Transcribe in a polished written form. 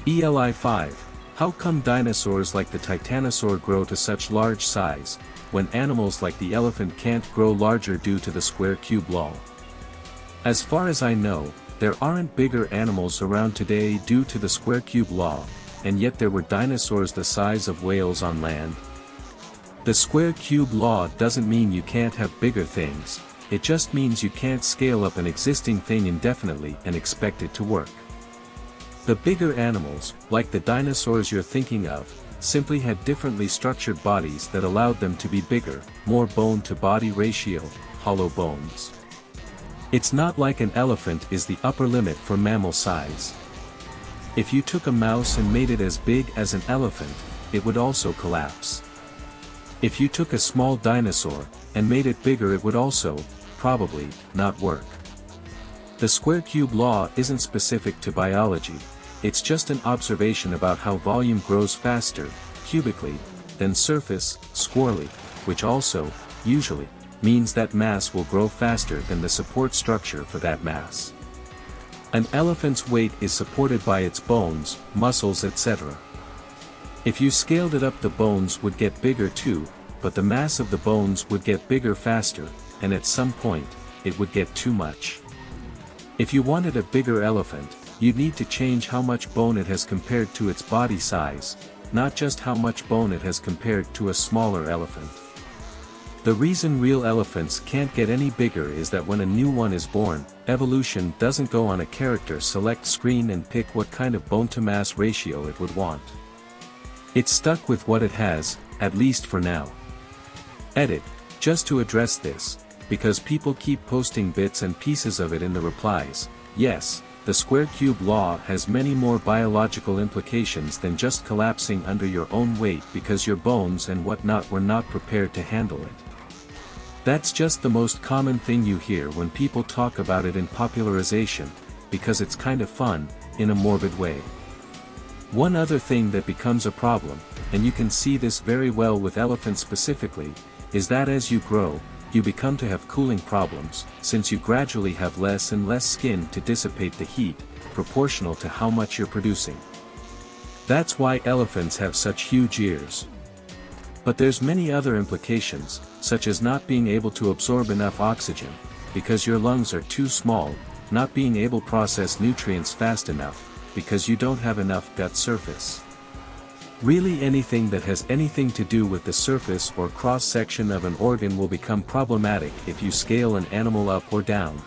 ELI 5. How come dinosaurs like the titanosaur grow to such large size, when animals like the elephant can't grow larger due to the square cube law? As far as I know, there aren't bigger animals around today due to the square cube law, and yet there were dinosaurs the size of whales on land. The square cube law doesn't mean you can't have bigger things, it just means you can't scale up an existing thing indefinitely and expect it to work. The bigger animals, like the dinosaurs you're thinking of, simply had differently structured bodies that allowed them to be bigger, more bone-to-body ratio, hollow bones. It's not like an elephant is the upper limit for mammal size. If you took a mouse and made it as big as an elephant, it would also collapse. If you took a small dinosaur, and made it bigger, it would also, probably, not work. The square cube law isn't specific to biology, it's just an observation about how volume grows faster, cubically, than surface, squarely, which also, usually, means that mass will grow faster than the support structure for that mass. An elephant's weight is supported by its bones, muscles, etc. If you scaled it up, the bones would get bigger too, but the mass of the bones would get bigger faster, and at some point, it would get too much. If you wanted a bigger elephant, you'd need to change how much bone it has compared to its body size, not just how much bone it has compared to a smaller elephant. The reason real elephants can't get any bigger is that when a new one is born, evolution doesn't go on a character select screen and pick what kind of bone-to-mass ratio it would want. It's stuck with what it has, at least for now. Edit. Just to address this, because people keep posting bits and pieces of it in the replies, yes, the square cube law has many more biological implications than just collapsing under your own weight because your bones and whatnot were not prepared to handle it. That's just the most common thing you hear when people talk about it in popularization, because it's kind of fun, in a morbid way. One other thing that becomes a problem, and you can see this very well with elephants specifically, is that as you grow, you become to have cooling problems, since you gradually have less and less skin to dissipate the heat, proportional to how much you're producing. That's why elephants have such huge ears. But there's many other implications, such as not being able to absorb enough oxygen, because your lungs are too small, not being able to process nutrients fast enough, because you don't have enough gut surface. Really, anything that has anything to do with the surface or cross-section of an organ will become problematic if you scale an animal up or down.